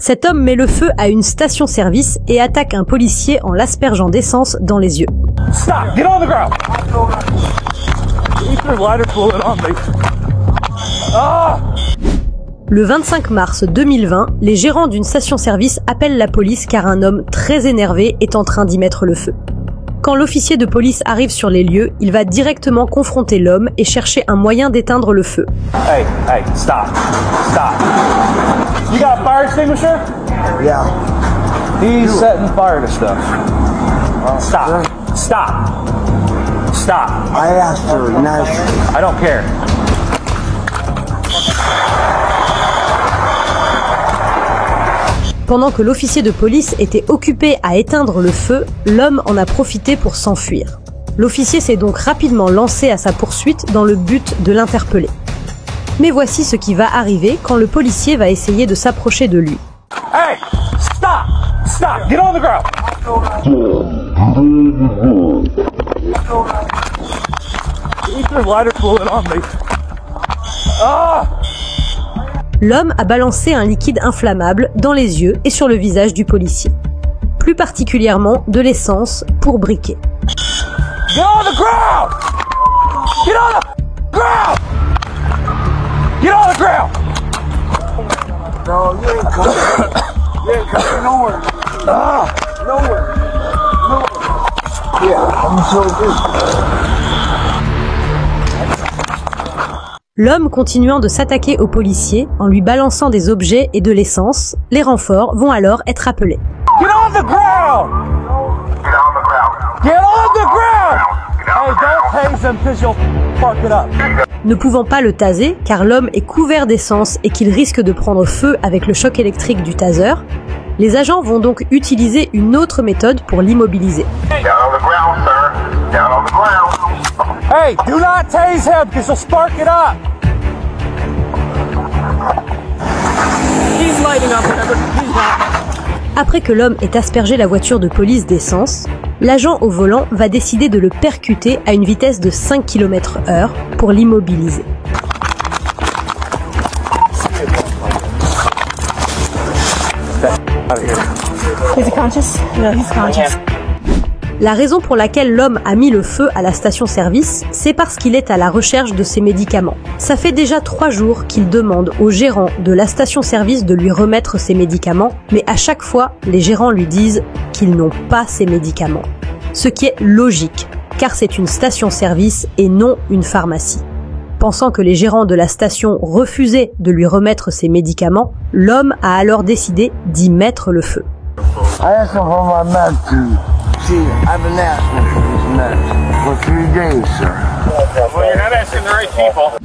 Cet homme met le feu à une station-service et attaque un policier en l'aspergeant d'essence dans les yeux. Stop! Get on the ground! Keep your lighter fluid on me. Ah! Le 25 mars 2020, les gérants d'une station-service appellent la police car un homme très énervé est en train d'y mettre le feu. Quand l'officier de police arrive sur les lieux, il va directement confronter l'homme et chercher un moyen d'éteindre le feu. Hey, stop. Stop. You got a fire extinguisher? Yeah. He's setting fire to stuff. Stop. Stop. Stop. I asked for a knife. I don't care. Pendant que l'officier de police était occupé à éteindre le feu, l'homme en a profité pour s'enfuir. L'officier s'est donc rapidement lancé à sa poursuite dans le but de l'interpeller. Mais voici ce qui va arriver quand le policier va essayer de s'approcher de lui. Hey! Stop! Stop! Get on the ground! Keep your lighter fluid on me. Ah! L'homme a balancé un liquide inflammable dans les yeux et sur le visage du policier. Plus particulièrement de l'essence pour briquet. Get on the ground! Get on the ground! Get on the ground! No, you ain't coming. You ain't coming nowhere. Nowhere. Yeah, I'm so good. L'homme continuant de s'attaquer au policier en lui balançant des objets et de l'essence, les renforts vont alors être appelés. Get on the ground! Get on the ground. Get on the ground! Hey, don't tase him because you'll spark it up. Ne pouvant pas le taser, car l'homme est couvert d'essence et qu'il risque de prendre feu avec le choc électrique du taser, les agents vont donc utiliser une autre méthode pour l'immobiliser. Down on the ground, sir. Down on the ground. Hey, do not tase him because you'll spark it up. He's lighting up whatever. He's not. Après que l'homme ait aspergé la voiture de police d'essence, l'agent au volant va décider de le percuter à une vitesse de 5 km/h pour l'immobiliser. Is he conscious? No, he's conscious. La raison pour laquelle l'homme a mis le feu à la station-service, c'est parce qu'il est à la recherche de ses médicaments. Ça fait déjà 3 jours qu'il demande au gérant de la station-service de lui remettre ses médicaments, mais à chaque fois, les gérants lui disent qu'ils n'ont pas ces médicaments. Ce qui est logique, car c'est une station-service et non une pharmacie. Pensant que les gérants de la station refusaient de lui remettre ses médicaments, l'homme a alors décidé d'y mettre le feu. I asked him for my meds to see. I've been asking for these meds for 3 days, sir. Well, you're not asking the right people.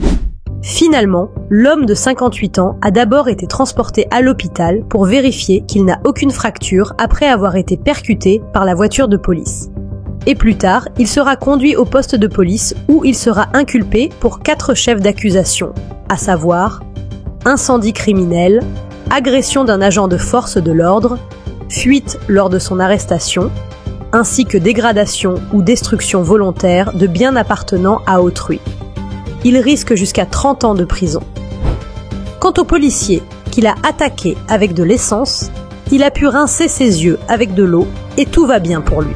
Finalement, l'homme de 58 ans a d'abord été transporté à l'hôpital pour vérifier qu'il n'a aucune fracture après avoir été percuté par la voiture de police. Et plus tard, il sera conduit au poste de police où il sera inculpé pour 4 chefs d'accusation, à savoir incendie criminel, agression d'un agent de force de l'ordre, fuite lors de son arrestation, ainsi que dégradation ou destruction volontaire de biens appartenant à autrui. Il risque jusqu'à 30 ans de prison. Quant au policier qu'il a attaqué avec de l'essence, il a pu rincer ses yeux avec de l'eau et tout va bien pour lui.